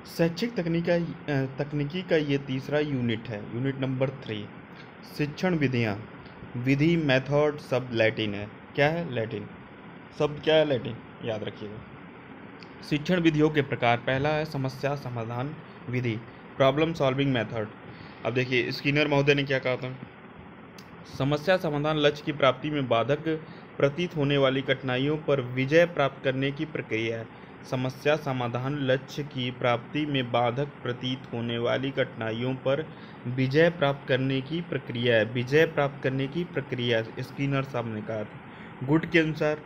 शैक्षिक तकनीकी का ये तीसरा यूनिट है, यूनिट नंबर 3। शिक्षण विधियाँ। विधि मेथड शब्द लैटिन है। क्या है? लैटिन। शब्द क्या है? लैटिन। याद रखिएगा। शिक्षण विधियों के प्रकार। पहला है समस्या समाधान विधि, प्रॉब्लम सॉल्विंग मेथड। अब देखिए स्किनर महोदय ने क्या कहा था। समस्या समाधान लक्ष्य की प्राप्ति में बाधक प्रतीत होने वाली कठिनाइयों पर विजय प्राप्त करने की प्रक्रिया है। समस्या समाधान लक्ष्य की प्राप्ति में बाधक प्रतीत होने वाली कठिनाइयों पर विजय प्राप्त करने की प्रक्रिया है। विजय प्राप्त करने की प्रक्रिया स्किनर साहब ने कहा था। गुड के अनुसार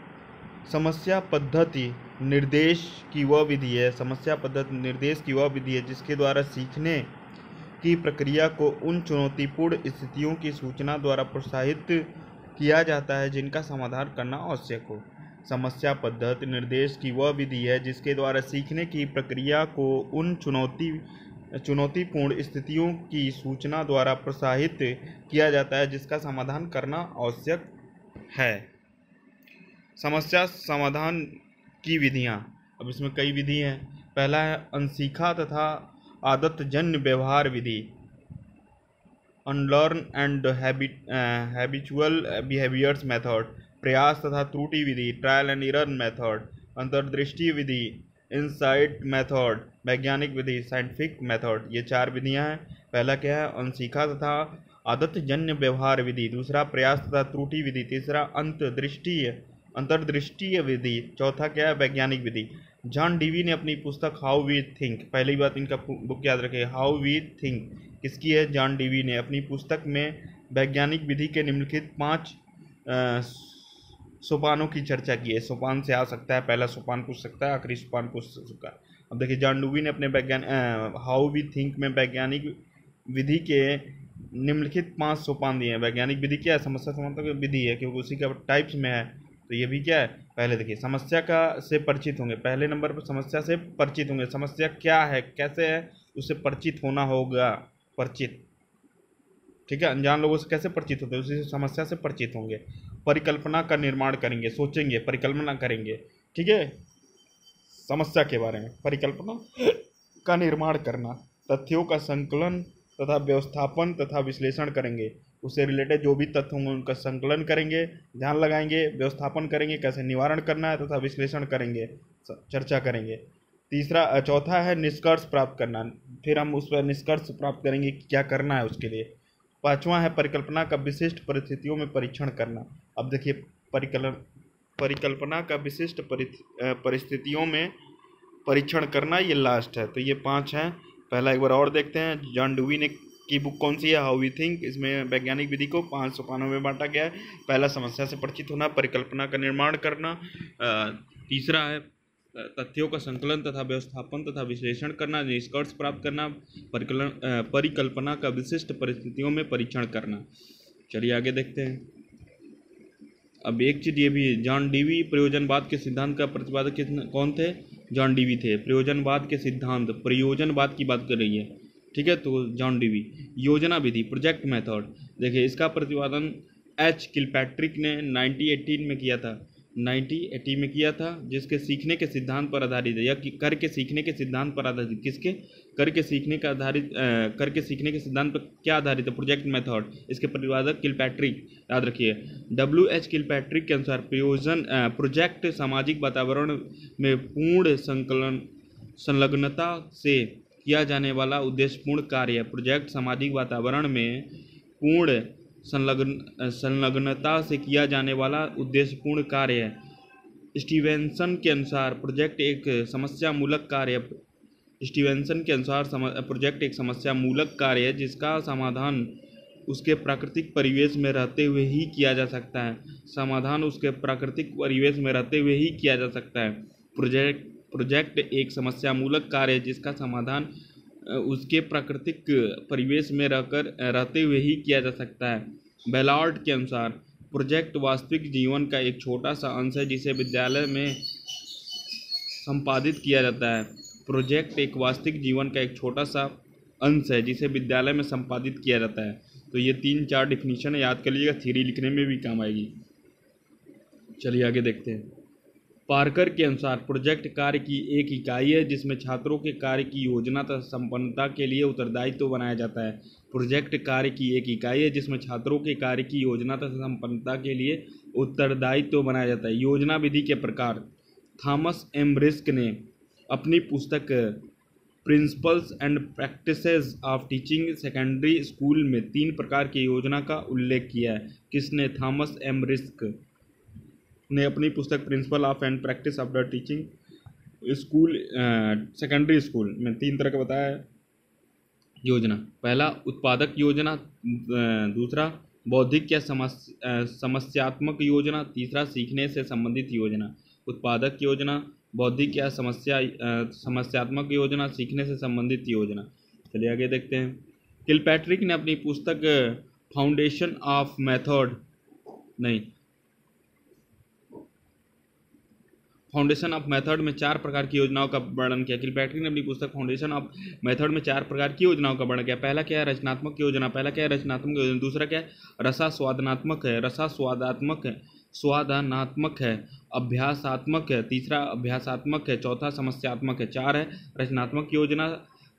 समस्या पद्धति निर्देश की वह विधि है। समस्या पद्धति निर्देश की वह विधि है जिसके द्वारा सीखने की प्रक्रिया को उन चुनौतीपूर्ण स्थितियों की सूचना द्वारा प्रोत्साहित किया जाता है जिनका समाधान करना आवश्यक हो। समस्या पद्धति निर्देश की वह विधि है जिसके द्वारा सीखने की प्रक्रिया को उन चुनौतीपूर्ण स्थितियों की सूचना द्वारा प्रोत्साहित किया जाता है जिसका समाधान करना आवश्यक है। समस्या समाधान की विधियाँ। अब इसमें कई विधि हैं। पहला है अनसीखा तथा आदतजन्य व्यवहार विधि, unlearn and habitual behaviours method. प्रयास तथा त्रुटि विधि, ट्रायल एंड एरर मेथड। अंतर्दृष्टि विधि, इनसाइट मेथड। वैज्ञानिक विधि, साइंटिफिक मेथड। ये 4 विधियां हैं। पहला क्या है? अनसीखा तथा आदतजन्य व्यवहार विधि। दूसरा प्रयास तथा त्रुटि विधि। तीसरा अंतर्दृष्टीय विधि। चौथा क्या है? वैज्ञानिक विधि। जॉन डीवी ने अपनी पुस्तक हाउ वी थिंक, पहली बात इनका बुक याद रखें, हाउ वी थिंक किसकी है? जॉन डीवी ने अपनी पुस्तक में वैज्ञानिक विधि के निम्नलिखित 5 सोपानों की चर्चा की है। सोपान से आ सकता है, पहला सोपान पूछ सकता है, आखिरी सोपान पूछ सकता है। अब देखिए जॉन डीवी ने अपने हाउ वी थिंक में वैज्ञानिक विधि के निम्नलिखित 5 सोपान दिए हैं। वैज्ञानिक विधि क्या है? समस्या समाधान की विधि है क्योंकि उसी का टाइप्स में है, तो ये भी क्या है? पहले देखिए समस्या का से परिचित होंगे। पहले नंबर पर समस्या से परिचित होंगे। समस्या क्या है, कैसे है, उससे परिचित होना होगा। परिचित, ठीक है। अनजान लोगों से कैसे परिचित होते हैं? उसी समस्या से परिचित होंगे। परिकल्पना का निर्माण करेंगे, सोचेंगे, परिकल्पना करेंगे, ठीक है। समस्या के बारे में परिकल्पना का निर्माण करना, तथ्यों का संकलन तथा व्यवस्थापन तथा विश्लेषण करेंगे। उससे रिलेटेड जो भी तथ्य होंगे उनका संकलन करेंगे, ध्यान लगाएंगे, व्यवस्थापन करेंगे, कैसे निवारण करना है तथा विश्लेषण करेंगे, चर्चा करेंगे। चौथा है निष्कर्ष प्राप्त करना। फिर हम उस पर निष्कर्ष प्राप्त करेंगे कि क्या करना है उसके लिए। पांचवा है परिकल्पना का विशिष्ट परिस्थितियों में परीक्षण करना। अब देखिए परिकल्पना का विशिष्ट परिस्थितियों में परीक्षण करना, ये लास्ट है। तो ये 5 हैं। पहला एक बार और देखते हैं। जॉन डीवी ने की बुक कौन सी है? How we think. इसमें वैज्ञानिक विधि को 5 सोपानों में बांटा गया है। पहला समस्या से परिचित होना, परिकल्पना का निर्माण करना। तीसरा है तथ्यों का संकलन तथा व्यवस्थापन तथा विश्लेषण करना, निष्कर्ष प्राप्त करना, परिकल्पना का विशिष्ट परिस्थितियों में परीक्षण करना। चलिए आगे देखते हैं। अब एक चीज़ ये भी है, जॉन डीवी प्रयोजनवाद के सिद्धांत का प्रतिपादक कौन थे? जॉन डीवी थे। प्रयोजनवाद के सिद्धांत, प्रयोजनवाद की बात कर रही है, ठीक है, तो जॉन डीवी। योजना विधि, प्रोजेक्ट मेथड। देखिए इसका प्रतिपादन एच किलपैट्रिक ने 1918 में किया था। 1980 में किया था, जिसके सीखने के सिद्धांत पर आधारित है, या करके सीखने के सिद्धांत पर आधारित। किसके? करके सीखने का आधारित, करके सीखने के सिद्धांत पर क्या आधारित है? Project method. इसके प्रतिपादक किलपैट्रिक, याद रखिए। W.H. किलपैट्रिक के अनुसार प्रोजेक्ट सामाजिक वातावरण में पूर्ण संलग्नता से किया जाने वाला उद्देश्यपूर्ण कार्य है। प्रोजेक्ट सामाजिक वातावरण में पूर्ण संलग्नता से किया जाने वाला उद्देश्यपूर्ण कार्य है। स्टीवेंसन के अनुसार प्रोजेक्ट एक समस्या मूलक कार्य है। स्टीवेंसन के अनुसार प्रोजेक्ट एक समस्या मूलक कार्य है जिसका समाधान उसके प्राकृतिक परिवेश में रहते हुए ही किया जा सकता है। समाधान उसके प्राकृतिक परिवेश में रहते हुए ही किया जा सकता है। प्रोजेक्ट एक समस्या मूलक कार्य है जिसका समाधान उसके प्राकृतिक परिवेश में रहते हुए ही किया जा सकता है। बैलार्ड के अनुसार प्रोजेक्ट वास्तविक जीवन का एक छोटा सा अंश है जिसे विद्यालय में संपादित किया जाता है। प्रोजेक्ट एक वास्तविक जीवन का एक छोटा सा अंश है जिसे विद्यालय में संपादित किया जाता है। तो ये 3-4 डिफिनीशन याद कर लीजिएगा, थ्योरी लिखने में भी काम आएगी। चलिए आगे देखते हैं। पार्कर के अनुसार प्रोजेक्ट कार्य की एक इकाई है जिसमें छात्रों के कार्य की योजना तथा संपन्नता के लिए उत्तरदायित्व बनाया जाता है। प्रोजेक्ट कार्य की एक इकाई है जिसमें छात्रों के कार्य की योजना तथा संपन्नता के लिए उत्तरदायित्व बनाया जाता है। योजना विधि के प्रकार। थॉमस एम रिस्क ने अपनी पुस्तक principles and practices of teaching secondary school में 3 प्रकार की योजना का उल्लेख किया है। किसने? थॉमस एम रिस्क ने अपनी पुस्तक principle of and practice of the teaching school secondary school में 3 तरह का बताया है योजना। पहला उत्पादक योजना, दूसरा बौद्धिक या समस्यात्मक योजना, तीसरा सीखने से संबंधित योजना। उत्पादक योजना, बौद्धिक या समस्यात्मक योजना, सीखने से संबंधित योजना। चलिए आगे देखते हैं। किलपैट्रिक ने अपनी पुस्तक foundation of method foundation of method में 4 प्रकार की योजनाओं का वर्णन किया। किलपैट्रिक ने अपनी पुस्तक फाउंडेशन ऑफ मेथड में 4 प्रकार की योजनाओं का वर्णन किया। पहला क्या है? रचनात्मक योजना। दूसरा क्या है? स्वादात्मक है। अभ्यासात्मक है। तीसरा अभ्यासात्मक है। चौथा समस्यात्मक है। 4 है रचनात्मक योजना,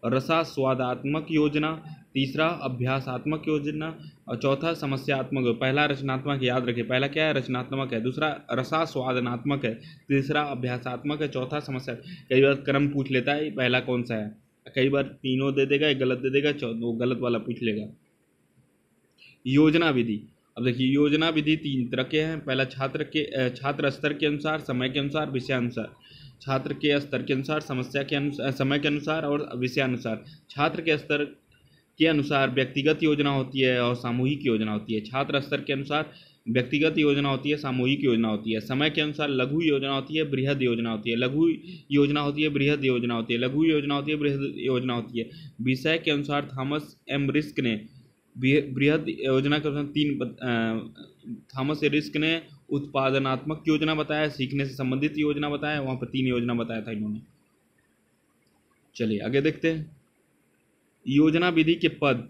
रसास्वादात्मक योजना, तीसरा अभ्यासात्मक योजना और चौथा समस्यात्मक। पहला रचनात्मक, याद रखिए पहला क्या है? रचनात्मक है, दूसरा रसास्वादनात्मक है, तीसरा अभ्यासात्मक है, चौथा समस्या। कई बार क्रम पूछ लेता है पहला कौन सा है, कई बार तीनों दे देगा, एक गलत दे देगा, वो गलत वाला पूछ लेगा। योजना विधि। अब देखिए योजना विधि 3 तरह के हैं। पहला छात्र स्तर के अनुसार, समय के अनुसार, विषयानुसार। छात्र के स्तर के अनुसार, समस्या के अनुसार, समय के अनुसार और विषयानुसार। छात्र के स्तर के अनुसार व्यक्तिगत योजना होती है और सामूहिक योजना होती है। छात्र स्तर के अनुसार व्यक्तिगत योजना होती है, सामूहिक योजना होती है। समय के अनुसार लघु योजना होती है, बृहद योजना होती है। लघु योजना होती है, बृहद योजना होती है। लघु योजना होती है, बृहद योजना होती है। विषय के अनुसार थॉमस एम रिस्क ने बृहद योजना के थॉमस रिस्क ने उत्पादनात्मक योजना बताया, सीखने से संबंधित योजना बताया, वहाँ पर 3 योजना बताया था इन्होंने। चलिए आगे देखते हैं। योजना विधि के पद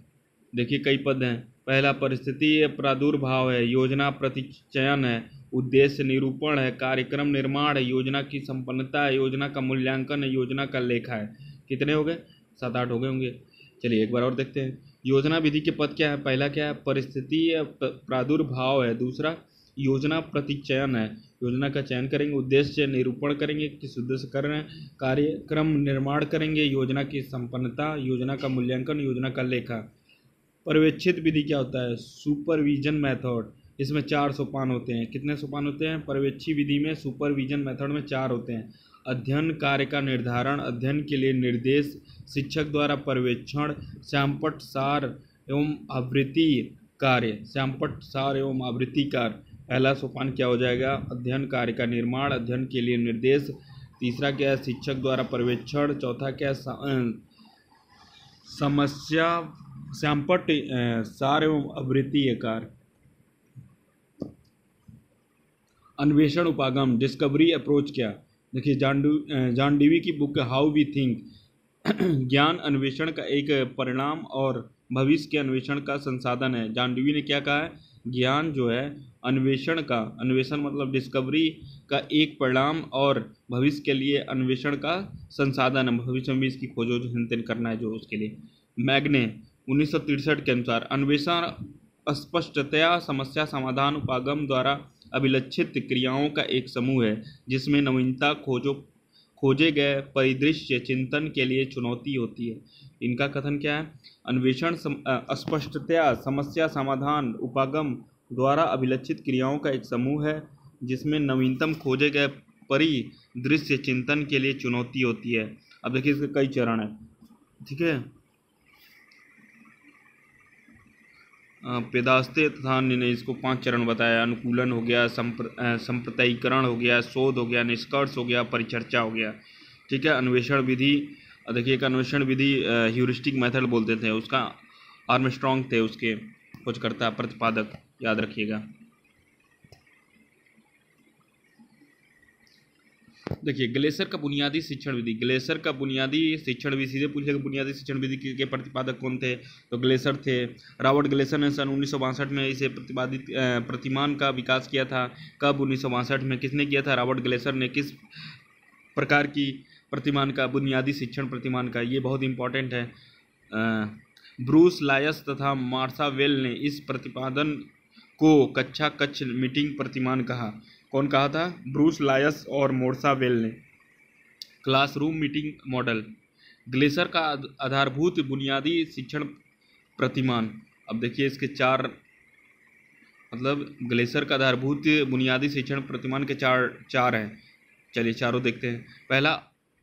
देखिए, कई पद हैं। पहला परिस्थिति प्रादुर्भाव है, योजना प्रतिचयन है, उद्देश्य निरूपण है, कार्यक्रम निर्माण है, योजना की संपन्नता है, योजना का मूल्यांकन है, योजना का लेखा है। कितने हो गए? 7-8 हो गए होंगे। चलिए एक बार और देखते हैं। योजना विधि के पद क्या है? पहला क्या है? परिस्थिति प्रादुर्भाव है। दूसरा योजना प्रतिचयन है, योजना का चयन करेंगे, उद्देश्य निरूपण करेंगे, किस उद्देश्य कर रहे हैं, कार्यक्रम निर्माण करेंगे, योजना की संपन्नता, योजना का मूल्यांकन, योजना का लेखा। पर्यवेक्षित विधि क्या होता है? Supervision method. इसमें 4 सोपान होते हैं। कितने सोपान होते हैं? पर्यवेक्षी विधि में सुपरविजन मेथड में 4 होते हैं। अध्ययन कार्य का निर्धारण, अध्ययन के लिए निर्देश, शिक्षक द्वारा पर्यवेक्षण, श्यामपट्ट सार एवं आवृत्ति कार्य। श्यामपट्ट सार एवं आवृत्ति कार्य। पहला सोपान क्या हो जाएगा? अध्ययन कार्य का निर्माण, अध्ययन के लिए निर्देश, तीसरा क्या है? शिक्षक द्वारा पर्यवेक्षण, चौथा क्या है? समस्या श्यामपट्ट सार एवं आवृत्ति कार्य। अन्वेषण उपागम, डिस्कवरी अप्रोच क्या? देखिए जॉन डीवी की बुक हाउ वी थिंक, ज्ञान अन्वेषण का एक परिणाम और भविष्य के अन्वेषण का संसाधन है। जॉन डीवी ने क्या कहा है? ज्ञान जो है अन्वेषण मतलब डिस्कवरी का एक परिणाम और भविष्य के लिए अन्वेषण का संसाधन है। भविष्य में इसकी खोजो जो चिंतन करना है जो उसके लिए। मैग्ने 1963 के अनुसार अन्वेषण स्पष्टतया समस्या समाधान उपागम द्वारा अभिलक्षित क्रियाओं का एक समूह है जिसमें नवीनता खोजे गए परिदृश्य चिंतन के लिए चुनौती होती है। इनका कथन क्या है? अन्वेषण स्पष्टतया समस्या समाधान उपागम द्वारा अभिलक्षित क्रियाओं का एक समूह है जिसमें नवीनतम खोजे गए परिदृश्य चिंतन के लिए चुनौती होती है। अब देखिए इसके कई चरण हैं, ठीक है। पेदास्ते तथा ने इसको 5 चरण बताया। अनुकूलन हो गया, संप्रतयीकरण हो गया, शोध हो गया, निष्कर्ष हो गया, परिचर्चा हो गया, ठीक है। अन्वेषण विधि देखिए, एक अन्वेषण विधि ह्यूरिस्टिक मेथड बोलते थे, उसका आर्मस्ट्रॉन्ग थे उसके खोजकर्ता प्रतिपादक, याद रखिएगा। देखिए ग्लेसर का बुनियादी शिक्षण विधि, ग्लेसर का बुनियादी शिक्षण विधि सीधे पूछेगा बुनियादी शिक्षण विधि के प्रतिपादक कौन थे, तो ग्लेसर थे। रॉबर्ट ग्लेसर ने सन 1962 में इसे प्रतिपादित प्रतिमान का विकास किया था। कब? 1962 में। किसने किया था? रॉबर्ट ग्लेसर ने। किस प्रकार की प्रतिमान का? बुनियादी शिक्षण प्रतिमान का। ये बहुत इंपॉर्टेंट है। ब्रूस लायस तथा मार्शा वेल ने इस प्रतिपादन को कक्षा कक्ष मीटिंग प्रतिमान कहा। कौन कहा था? ब्रूस लायस और मार्शा वेल ने। क्लासरूम मीटिंग मॉडल, ग्लेसर का आधारभूत बुनियादी शिक्षण प्रतिमान। अब देखिए इसके चार, मतलब ग्लेसर का आधारभूत बुनियादी शिक्षण प्रतिमान के चार हैं। चलिए चारों देखते हैं। पहला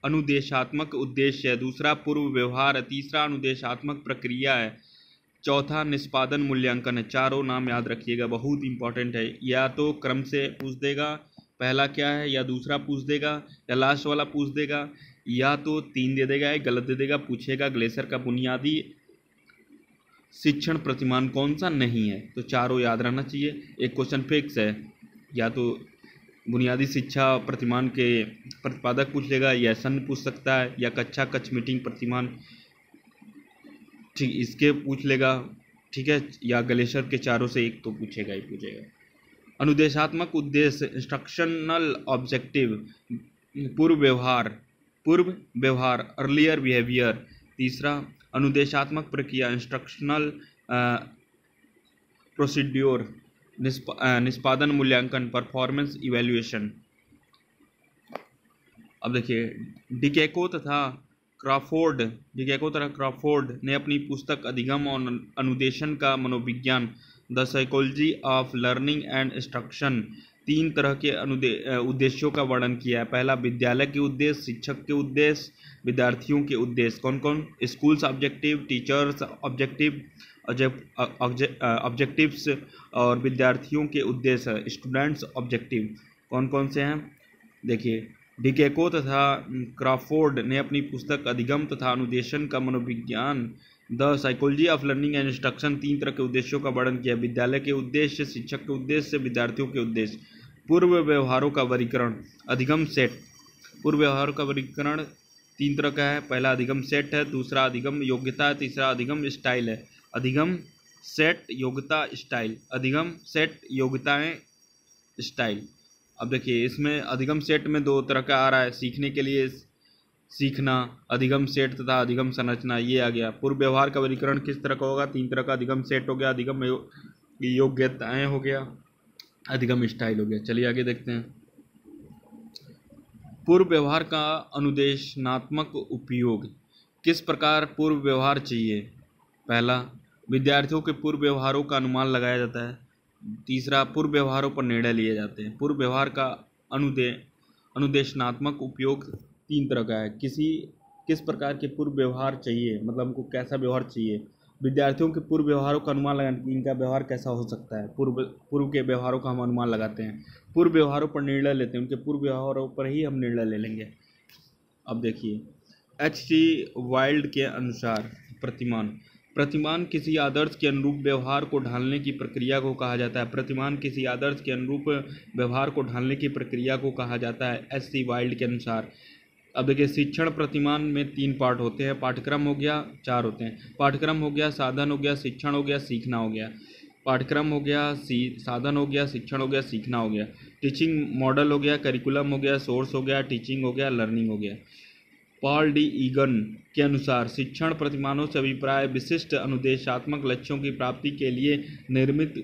अनुदेशात्मक उद्देश्य है, दूसरा पूर्व व्यवहार है, तीसरा अनुदेशात्मक प्रक्रिया है, चौथा निष्पादन मूल्यांकन है। चारों नाम याद रखिएगा, बहुत इंपॉर्टेंट है। या तो क्रम से पूछ देगा पहला क्या है, या दूसरा पूछ देगा, या लास्ट वाला पूछ देगा, या तो 3 दे देगा, या गलत दे देगा। पूछेगा ग्लेसर का बुनियादी शिक्षण प्रतिमान कौन सा नहीं है, तो चारों याद रहना चाहिए। एक क्वेश्चन फिक्स है, या तो बुनियादी शिक्षा प्रतिमान के प्रतिपादक पूछ लेगा, या सन पूछ सकता है, या कक्षा कक्ष मीटिंग प्रतिमान, ठीक, इसके पूछ लेगा, ठीक है, या ग्लेसर के चारों से एक तो पूछेगा ही पूछेगा। अनुदेशात्मक उद्देश्य, इंस्ट्रक्शनल ऑब्जेक्टिव, पूर्व व्यवहार अर्लियर बिहेवियर। तीसरा अनुदेशात्मक प्रक्रिया, इंस्ट्रक्शनल प्रोसीड्योर, निष्पादन मूल्यांकन, परफॉर्मेंस इवैल्यूएशन। अब देखिए डिकैको तथा क्रॉफोर्ड ने अपनी पुस्तक अधिगम और अनुदेशन का मनोविज्ञान, the psychology of learning and instruction, 3 तरह के उद्देश्यों का वर्णन किया है। पहला विद्यालय के उद्देश्य, शिक्षक के उद्देश्य, विद्यार्थियों के उद्देश्य। कौन कौन? Schools objective, teachers objective, objectives, और विद्यार्थियों के उद्देश्य, स्टूडेंट्स ऑब्जेक्टिव। कौन कौन से हैं? देखिए डिकैको तथा क्रॉफोर्ड ने अपनी पुस्तक अधिगम तथा अनुदेशन का मनोविज्ञान, the psychology of learning and instruction, 3 तरह के उद्देश्यों का वर्णन किया। विद्यालय के उद्देश्य, शिक्षक के उद्देश्य, विद्यार्थियों के उद्देश्य। पूर्व व्यवहारों का वर्गीकरण, अधिगम सेट। पूर्व व्यवहारों का वर्गीकरण 3 तरह का है। पहला अधिगम सेट है, दूसरा अधिगम योग्यता है, तीसरा अधिगम स्टाइल है। अधिगम सेट, योग्यता, स्टाइल। अधिगम सेट, योग्यताएं, स्टाइल। अब देखिए इसमें अधिगम सेट में 2 तरह का आ रहा है, सीखने के लिए सीखना, अधिगम सेट तथा अधिगम संरचना, ये आ गया। पूर्व व्यवहार का वर्गीकरण किस तरह का होगा? 3 तरह का, अधिगम सेट हो गया, अधिगम योग्यताएं हो गया, अधिगम स्टाइल हो गया। चलिए आगे देखते हैं। पूर्व व्यवहार का अनुदेशनात्मक उपयोग, किस प्रकार पूर्व व्यवहार चाहिए? पहला विद्यार्थियों के पूर्व व्यवहारों का अनुमान लगाया जाता है। तीसरा पूर्व व्यवहारों पर निर्णय लिए जाते हैं। पूर्व व्यवहार का अनुदेशनात्मक उपयोग 3 तरह का है। किस प्रकार के पूर्व व्यवहार चाहिए, मतलब हमको कैसा व्यवहार चाहिए। विद्यार्थियों के पूर्व व्यवहारों का अनुमान लगाना कि इनका व्यवहार कैसा हो सकता है। पूर्व के व्यवहारों का हम अनुमान लगाते हैं, पूर्व व्यवहारों पर निर्णय लेते हैं, उनके पूर्व व्यवहारों पर ही हम निर्णय ले लेंगे। अब देखिए H.G. वाइल्ड के अनुसार प्रतिमान किसी आदर्श के अनुरूप व्यवहार को ढालने की प्रक्रिया को कहा जाता है। प्रतिमान किसी आदर्श के अनुरूप व्यवहार को ढालने की प्रक्रिया को कहा जाता है H.C. वाइल्ड के अनुसार। अब देखिए शिक्षण प्रतिमान में 3 पार्ट होते हैं। पाठ्यक्रम हो गया, 4 होते हैं। पाठ्यक्रम हो गया, साधन हो गया, शिक्षण हो गया, सीखना हो गया। पाठ्यक्रम हो गया, साधन हो गया, शिक्षण हो गया, सीखना हो गया। टीचिंग मॉडल हो गया, करिकुलम हो गया, सोर्स हो गया, टीचिंग हो गया, लर्निंग हो गया। पॉल डी ईगन के अनुसार शिक्षण प्रतिमानों से अभिप्राय विशिष्ट अनुदेशात्मक लक्ष्यों की प्राप्ति के लिए निर्मित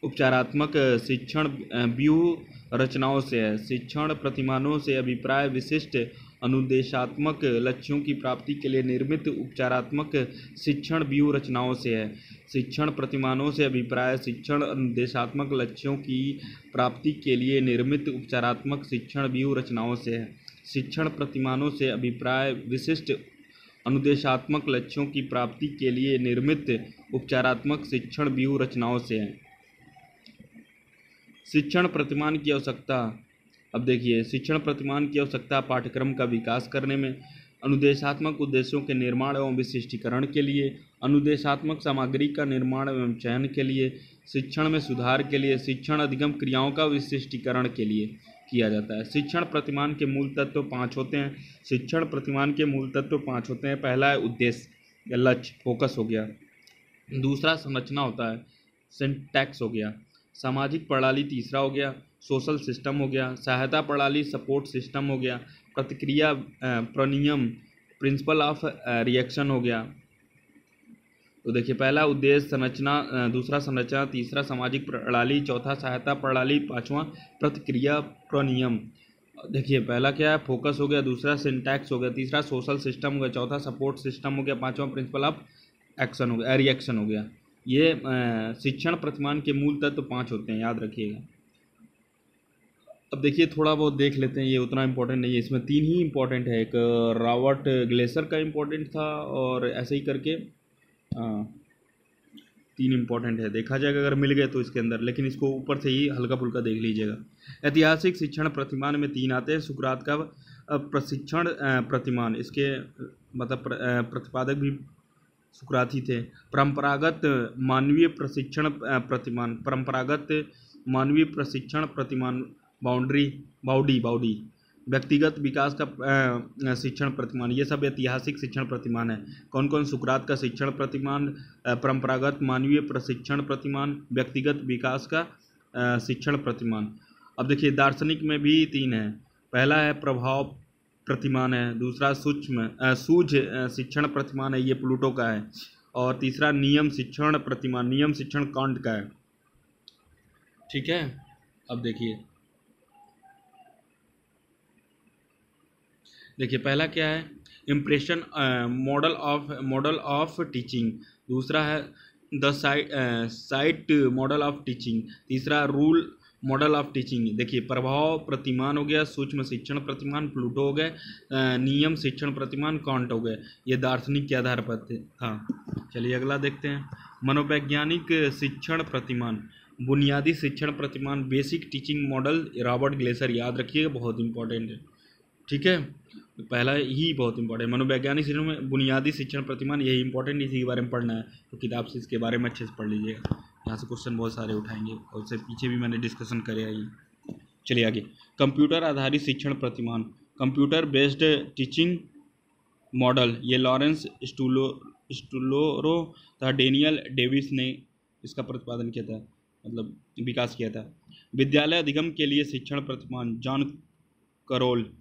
उपचारात्मक शिक्षण व्यूह रचनाओं से है। शिक्षण प्रतिमानों से अभिप्राय विशिष्ट अनुदेशात्मक लक्ष्यों की प्राप्ति के लिए निर्मित उपचारात्मक शिक्षण व्यूह रचनाओं से है। शिक्षण प्रतिमानों से अभिप्राय शिक्षण अनुदेशात्मक लक्ष्यों की प्राप्ति के लिए निर्मित उपचारात्मक शिक्षण व्यूह रचनाओं से है। शिक्षण प्रतिमानों से अभिप्राय विशिष्ट अनुदेशात्मक लक्ष्यों की प्राप्ति के लिए निर्मित उपचारात्मक शिक्षण व्यूह रचनाओं से है। शिक्षण प्रतिमान की आवश्यकता। अब देखिए शिक्षण प्रतिमान की आवश्यकता पाठ्यक्रम का विकास करने में, अनुदेशात्मक उद्देश्यों के निर्माण एवं विशिष्टीकरण के लिए, अनुदेशात्मक सामग्री का निर्माण एवं चयन के लिए, शिक्षण में सुधार के लिए, शिक्षण अधिगम क्रियाओं का विशिष्टीकरण के लिए। किया जाता है। शिक्षण प्रतिमान के मूल तत्व 5 होते हैं। शिक्षण प्रतिमान के मूल तत्व 5 होते हैं। पहला है उद्देश्य या लक्ष्य, फोकस हो गया। दूसरा संरचना होता है, सिंटैक्स हो गया। सामाजिक प्रणाली तीसरा हो गया, सोशल सिस्टम हो गया। सहायता प्रणाली, सपोर्ट सिस्टम हो गया। प्रतिक्रिया प्रनियम, प्रिंसिपल ऑफ रिएक्शन हो गया। तो देखिए, पहला उद्देश्य, संरचना, दूसरा संरचना, तीसरा सामाजिक प्रणाली, चौथा सहायता प्रणाली, पांचवा प्रतिक्रिया प्रनियम। देखिए, पहला क्या है, फोकस हो गया। दूसरा सिंटैक्स हो गया। तीसरा सोशल सिस्टम हो गया। चौथा सपोर्ट सिस्टम हो गया। पांचवा प्रिंसिपल ऑफ एक्शन हो गया, रिएक्शन हो गया। ये शिक्षण प्रतिमान के मूल तत्व 5 होते हैं, याद रखिएगा। अब देखिए, थोड़ा बहुत देख लेते हैं, ये उतना इंपॉर्टेंट नहीं है, इसमें 3 ही इंपॉर्टेंट है। एक रॉबर्ट ग्लेसर का इंपॉर्टेंट था, और ऐसे ही करके 3 इंपॉर्टेंट है। देखा जाएगा अगर मिल गए तो इसके अंदर, लेकिन इसको ऊपर से ही हल्का फुल्का देख लीजिएगा। ऐतिहासिक शिक्षण प्रतिमान में 3 आते हैं। सुकरात का प्रशिक्षण प्रतिमान, इसके मतलब प्रतिपादक भी सुकराती थे। परंपरागत मानवीय प्रशिक्षण प्रतिमान, परंपरागत मानवीय प्रशिक्षण प्रतिमान, बाउडी। व्यक्तिगत विकास का शिक्षण प्रतिमान, ये सब ऐतिहासिक शिक्षण प्रतिमान है। कौन कौन? सुकरात का शिक्षण प्रतिमान, परंपरागत मानवीय प्रशिक्षण प्रतिमान, व्यक्तिगत विकास का शिक्षण प्रतिमान। अब देखिए, दार्शनिक में भी 3 है। पहला है प्रभाव प्रतिमान है। दूसरा सूझ शिक्षण प्रतिमान है, ये प्लूटो का है। और तीसरा नियम शिक्षण प्रतिमान, नियम शिक्षण कांट का है। ठीक है, अब देखिए पहला क्या है, इम्प्रेशन मॉडल ऑफ टीचिंग। दूसरा है the site model of teaching. तीसरा रूल मॉडल ऑफ टीचिंग। देखिए, प्रभाव प्रतिमान हो गया, सूक्ष्म शिक्षण प्रतिमान प्लूटो हो गए, नियम शिक्षण प्रतिमान कांट हो गए। ये दार्शनिक के आधार पर था। चलिए अगला देखते हैं, मनोवैज्ञानिक शिक्षण प्रतिमान, बुनियादी शिक्षण प्रतिमान, basic teaching model, Robert Glaser. याद रखिएगा, बहुत इंपॉर्टेंट है। ठीक है, पहला ही बहुत इंपॉर्टेंट, मनोवैज्ञानिक शिक्षण में बुनियादी शिक्षण प्रतिमान, यही इंपॉर्टेंट, इसी के बारे में पढ़ना है, तो किताब से इसके बारे में अच्छे से पढ़ लीजिएगा। यहाँ से क्वेश्चन बहुत सारे उठाएंगे, और उससे पीछे भी मैंने डिस्कशन करे आई। चलिए आगे, कंप्यूटर आधारित शिक्षण प्रतिमान, कंप्यूटर बेस्ड टीचिंग मॉडल, ये लॉरेंस स्टूलोरो तथा डेनियल डेविस ने इसका प्रतिपादन किया था, मतलब विकास किया था। विद्यालय अधिगम के लिए शिक्षण प्रतिमान, जॉन करोल।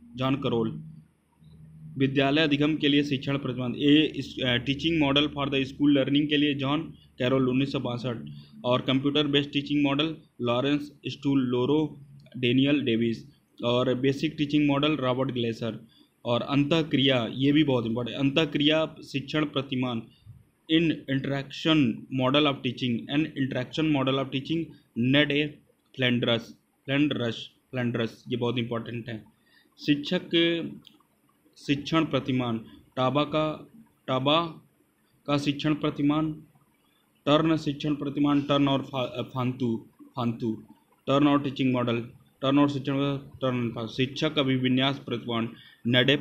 विद्यालय अधिगम के लिए शिक्षण प्रतिमान, teaching model for the school learning के लिए जॉन कैरोल 1962। और computer based teaching model Lawrence Stolurow, Daniel Davis. और basic teaching model Robert Glaser. और अंतःक्रिया, ये भी बहुत इंपॉर्टेंट, अंतःक्रिया शिक्षण प्रतिमान, in interaction model of teaching, Ned A Flanders, ये बहुत इंपॉर्टेंट है। शिक्षक शिक्षण प्रतिमान, टाबा का शिक्षण प्रतिमान, टर्न शिक्षण प्रतिमान, टर्न और फांतु, टर्न और टीचिंग मॉडल, टर्न और शिक्षण, शिक्षक अभिविन्यास प्रतिमान, नेड ए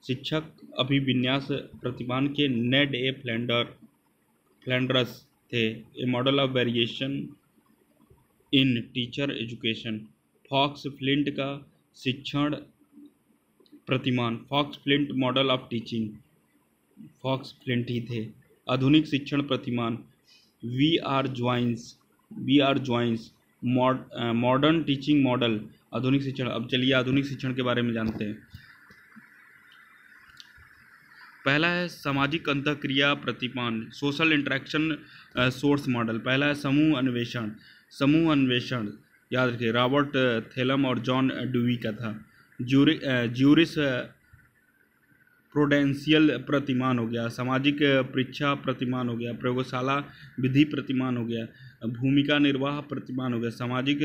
शिक्षक अभिविन्यास प्रतिमान के नेड ए फ्लैंडरस थे। A model of variation in teacher education, Fox Flint का शिक्षण प्रतिमान, Fox Flint model of teaching, Fox Flint ही थे। आधुनिक शिक्षण प्रतिमान, वी आर ज्वाइंस, मॉडर्न टीचिंग मॉडल, आधुनिक शिक्षण। अब चलिए आधुनिक शिक्षण के बारे में जानते हैं। पहला है सामाजिक अंतःक्रिया प्रतिमान, सोशल इंटरेक्शन सोर्स मॉडल। पहला है समूह अन्वेषण, याद रखिए, रॉबर्ट थेलम और जॉन ड्यूई का था। ज्यूरिस प्रोडेंशियल प्रतिमान हो गया, सामाजिक परीक्षा प्रतिमान हो गया, प्रयोगशाला विधि प्रतिमान हो गया, भूमिका निर्वाह प्रतिमान हो गया, सामाजिक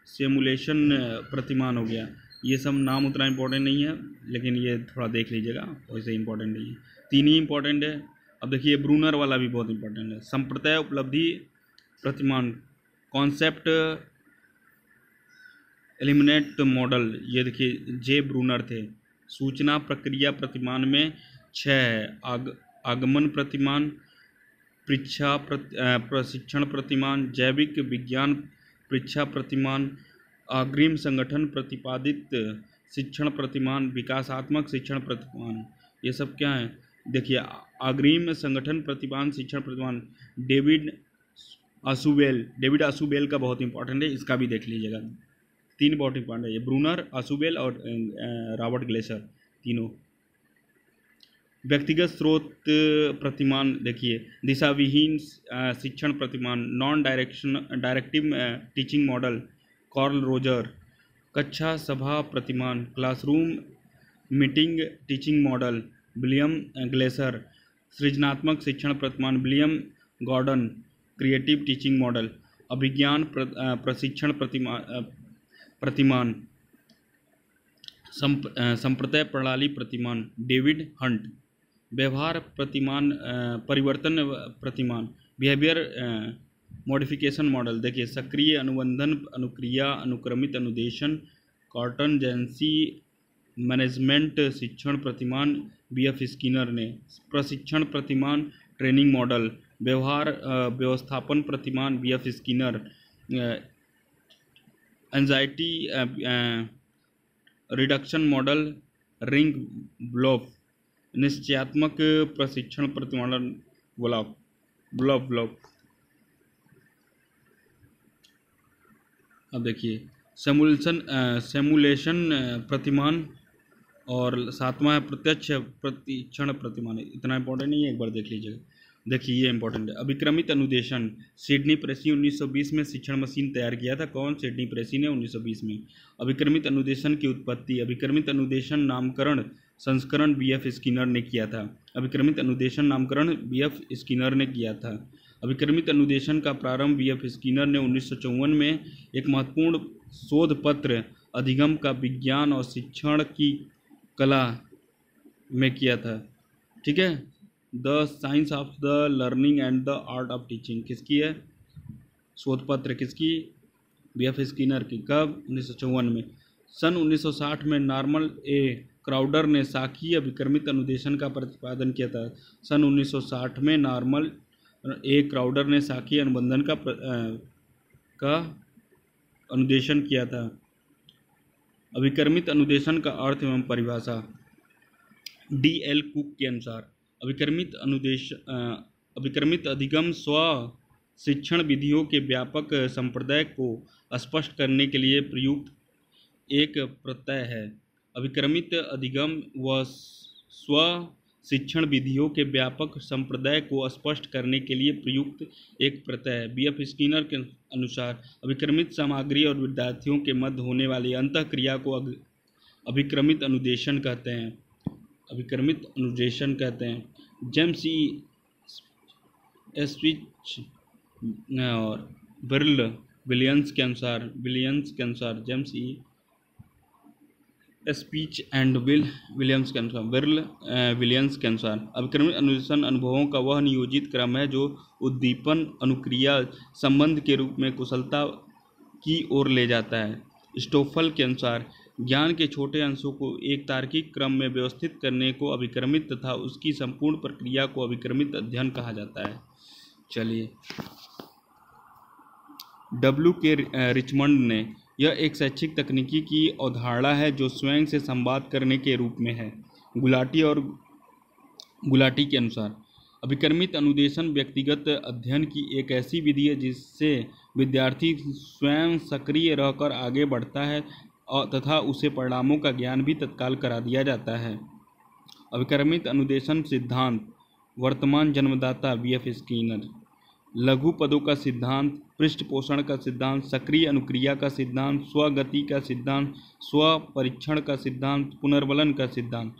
सिमुलेशन प्रतिमान हो गया। ये सब नाम उतना इम्पोर्टेंट नहीं है, लेकिन ये थोड़ा देख लीजिएगा, वैसे इम्पोर्टेंट नहीं है। 3 ही इम्पोर्टेंट है। अब देखिए, ब्रूनर वाला भी बहुत इम्पोर्टेंट है, संप्रदाय उपलब्धि प्रतिमान, कॉन्सेप्ट एलिमिनेट मॉडल, ये देखिए जे ब्रूनर थे। सूचना प्रक्रिया प्रतिमान में 6 है, आगमन प्रतिमान, प्रशिक्षण प्रतिमान, जैविक विज्ञान परीक्षा प्रतिमान, अग्रिम संगठन प्रतिपादित शिक्षण प्रतिमान, विकासात्मक शिक्षण प्रतिमान, ये सब क्या है? देखिए, अग्रिम संगठन प्रतिमान शिक्षण प्रतिमान, डेविड आशुबेल का बहुत इंपॉर्टेंट है, इसका भी देख लीजिएगा। 3 बहुत इंपॉर्टेंट है ये, ब्रूनर, आशुबेल और रॉबर्ट ग्लेसर, तीनों। व्यक्तिगत स्रोत प्रतिमान, देखिए, दिशाविहीन शिक्षण प्रतिमान, non directive teaching model, Carl Roger. कक्षा सभा प्रतिमान, classroom meeting teaching model, William Glasser. सृजनात्मक शिक्षण प्रतिमान, William Gordon. Creative teaching model. अभिज्ञान प्रशिक्षण प्रतिमान, संप्रदाय प्रणाली प्रतिमान, डेविड हंट। व्यवहार प्रतिमान, परिवर्तन प्रतिमान, बिहेवियर मॉडिफिकेशन मॉडल, देखिए, सक्रिय अनुबंधन अनुक्रिया अनुक्रमित अनुदेशन, कॉटन जेंसी मैनेजमेंट शिक्षण प्रतिमान, बीएफ स्किनर ने। प्रशिक्षण प्रतिमान, ट्रेनिंग मॉडल, व्यवहार व्यवस्थापन प्रतिमान, B F Skinner. Anxiety reduction model, Ring Bluff. निश्चयात्मक प्रशिक्षण प्रतिमान, ब्लॉफ। अब देखिए, सेमुलेशन प्रतिमान, और 7वां है प्रत्यक्ष प्रशिक्षण प्रतिमान। इतना इंपॉर्टेंट नहीं है, एक बार देख लीजिएगा। देखिए, ये इंपॉर्टेंट है। अभिक्रमित अनुदेशन, सिडनी प्रेसी 1920 में शिक्षण मशीन तैयार किया था। कौन? सिडनी प्रेसी ने 1920 में। अभिक्रमित अनुदेशन की उत्पत्ति, अभिक्रमित अनुदेशन नामकरण संस्करण बीएफ स्किनर ने किया था। अभिक्रमित अनुदेशन नामकरण बीएफ स्किनर ने किया था। अभिक्रमित अनुदेशन का प्रारंभ बीएफ स्किनर ने 1954 में एक महत्वपूर्ण शोध पत्र अधिगम का विज्ञान और शिक्षण की कला में किया था। ठीक है, the science of the learning and the art of teaching किसकी है? शोध पत्र किसकी? बीएफ स्किनर की। कब? 1954 में। सन 1960 में नॉर्मन ए क्राउडर ने शाखीय अभिक्रमित अनुदेशन का प्रतिपादन किया था। सन 1960 में नॉर्मन ए क्राउडर ने शाखीय अनुबंधन का अनुदेशन किया था। अभिक्रमित अनुदेशन का अर्थ एवं परिभाषा, डी.एल. कुक के अनुसार अभिक्रमित अधिगम स्व शिक्षण विधियों के व्यापक संप्रदाय को स्पष्ट करने के लिए प्रयुक्त एक प्रत्यय है। अभिक्रमित अधिगम व स्व शिक्षण विधियों के व्यापक संप्रदाय को स्पष्ट करने के लिए प्रयुक्त एक प्रत्यय है। बीएफ स्किनर के अनुसार अभिक्रमित सामग्री और विद्यार्थियों के मध्य होने वाली अंतःक्रिया को अभिक्रमित अनुदेशन कहते हैं। अभिक्रमित अनुदेशन कहते हैं। जेम्स ई एस्विच और विलियम्स के अनुसार James E speech and Williams के अनुसार विलियम्स के अनुसार अभिक्रमित अनुदेशन अनुभवों का वह नियोजित क्रम है जो उद्दीपन अनुक्रिया संबंध के रूप में कुशलता की ओर ले जाता है। स्टोफल के अनुसार ज्ञान के छोटे अंशों को एक तार्किक क्रम में व्यवस्थित करने को अभिक्रमित तथा उसकी संपूर्ण प्रक्रिया को अभिक्रमित अध्ययन कहा जाता है। चलिए, W.K. रिचमंड ने, यह एक शैक्षिक तकनीकी की अवधारणा है जो स्वयं से संवाद करने के रूप में है। गुलाटी के अनुसार अभिक्रमित अनुदेशन व्यक्तिगत अध्ययन की एक ऐसी विधि है जिससे विद्यार्थी स्वयं सक्रिय रहकर आगे बढ़ता है तथा उसे परिणामों का ज्ञान भी तत्काल करा दिया जाता है। अभिक्रमित अनुदेशन सिद्धांत, वर्तमान जन्मदाता बीएफ स्किनर। लघु पदों का सिद्धांत, पृष्ठ पोषण का सिद्धांत, सक्रिय अनुक्रिया का सिद्धांत, स्वगति का सिद्धांत, स्व परीक्षण का सिद्धांत, पुनर्वलन का सिद्धांत।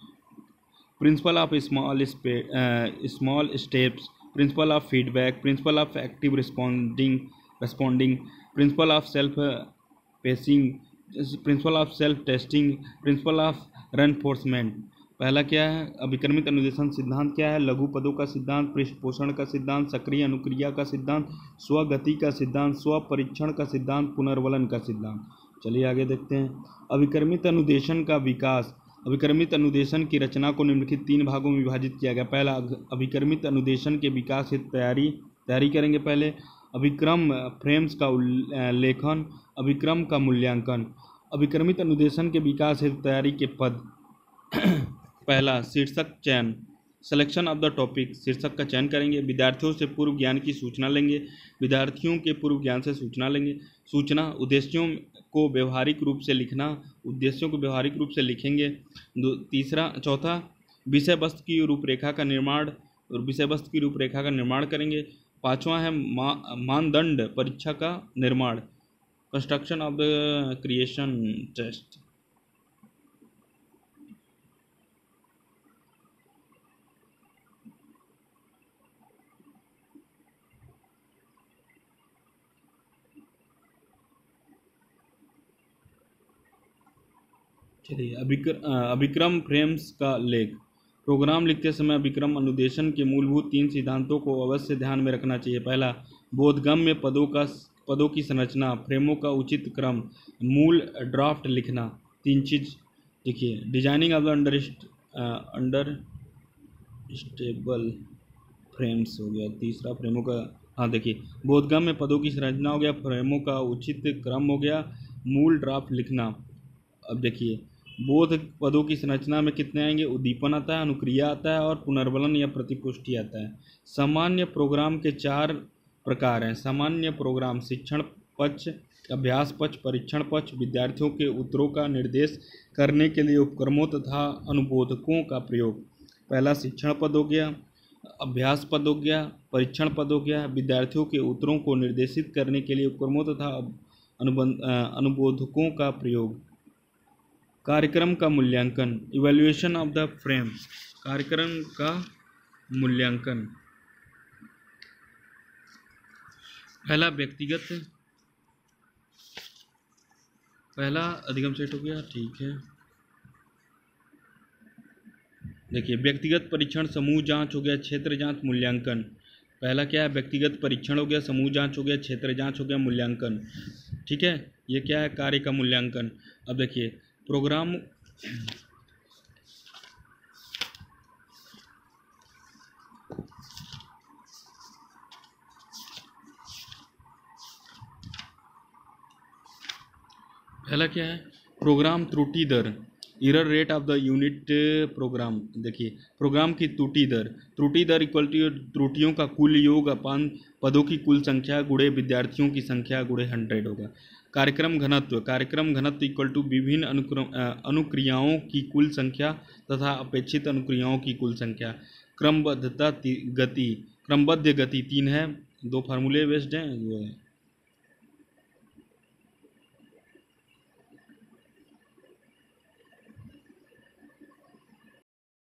Principle of small steps, principle of feedback, principle of active responding, principle of self pacing, principle of self testing, principle of reinforcement. पहला क्या है? अभिक्रमित अनुदेशन सिद्धांत क्या है? लघु पदों का सिद्धांत, पृष्ठ पोषण का सिद्धांत, सक्रिय अनुक्रिया का सिद्धांत, स्वगति का सिद्धांत, स्व परीक्षण का सिद्धांत, पुनर्वलन का सिद्धांत। चलिए आगे देखते हैं। अभिक्रमित अनुदेशन का विकास। अभिक्रमित अनुदेशन की रचना को निम्नलिखित 3 भागों में विभाजित किया गया। पहला, अभिक्रमित अनुदेशन के विकास हेतु तैयारी करेंगे। पहले अभिक्रम फ्रेम्स का लेखन, अभिक्रम का मूल्यांकन, अभिक्रमित अनुदेशन के विकास हेतु तैयारी के पद। पहला, शीर्षक चयन, सिलेक्शन ऑफ द टॉपिक, शीर्षक का चयन करेंगे। विद्यार्थियों से पूर्व ज्ञान की सूचना लेंगे, विद्यार्थियों के पूर्व ज्ञान से सूचना लेंगे। सूचना, उद्देश्यों को व्यवहारिक रूप से लिखना, उद्देश्यों को व्यवहारिक रूप से लिखेंगे। चौथा, विषय वस्तु की रूपरेखा का निर्माण और विषय वस्तु की रूपरेखा का निर्माण करेंगे। पांचवा है मानदंड परीक्षा का निर्माण, construction of the creation test. चलिए, अभिक्रम फ्रेम्स का लेख। प्रोग्राम लिखते समय अभिक्रम अनुदेशन के मूलभूत 3 सिद्धांतों को अवश्य ध्यान में रखना चाहिए। पहला, बोधगम्य पदों की संरचना, फ्रेमों का उचित क्रम, मूल ड्राफ्ट लिखना। 3 चीज देखिए। Designing of the under stable frames हो गया। तीसरा, फ्रेमों का, हाँ देखिए, बोधगम्य पदों की संरचना हो गया, फ्रेमों का उचित क्रम हो गया, मूल ड्राफ्ट लिखना। अब देखिए, बोध पदों की संरचना में कितने आएंगे? उद्दीपन आता है, अनुक्रिया आता है और पुनर्बलन या प्रतिपुष्टि आता है। सामान्य प्रोग्राम के 4 प्रकार हैं। सामान्य प्रोग्राम, शिक्षण पक्ष, अभ्यास पक्ष, परीक्षण पक्ष, विद्यार्थियों के उत्तरों का निर्देश करने के लिए उपक्रमों तथा अनुबोधकों का प्रयोग। पहला शिक्षण पद हो गया, अभ्यास पद हो गया, परीक्षण पद हो गया, विद्यार्थियों के उत्तरों को निर्देशित करने के लिए उपक्रमों तथा अनुबोधकों का प्रयोग। कार्यक्रम का मूल्यांकन, इवैल्यूएशन ऑफ द फ्रेम, कार्यक्रम का मूल्यांकन। पहला अधिगम सेट हो गया, ठीक है। देखिए, व्यक्तिगत परीक्षण, समूह जांच हो गया, क्षेत्र जांच, मूल्यांकन। पहला क्या है? व्यक्तिगत परीक्षण हो गया, समूह जांच हो गया, क्षेत्र जांच हो गया, मूल्यांकन। ठीक है, ये क्या है? कार्य का मूल्यांकन। अब देखिए, प्रोग्राम पहला क्या है? प्रोग्राम त्रुटि दर, error rate of the unit program. देखिए, प्रोग्राम की त्रुटि दर इक्वल टू त्रुटियों का कुल योग अपान पदों की कुल संख्या गुणे विद्यार्थियों की संख्या गुणे 100 होगा। कार्यक्रम घनत्व इक्वल टू विभिन्न अनुक्रियाओं की कुल संख्या तथा अपेक्षित अनुक्रियाओं की कुल संख्या। क्रमबद्ध गति 3 है, 2 फार्मूले बेस्ड हैं।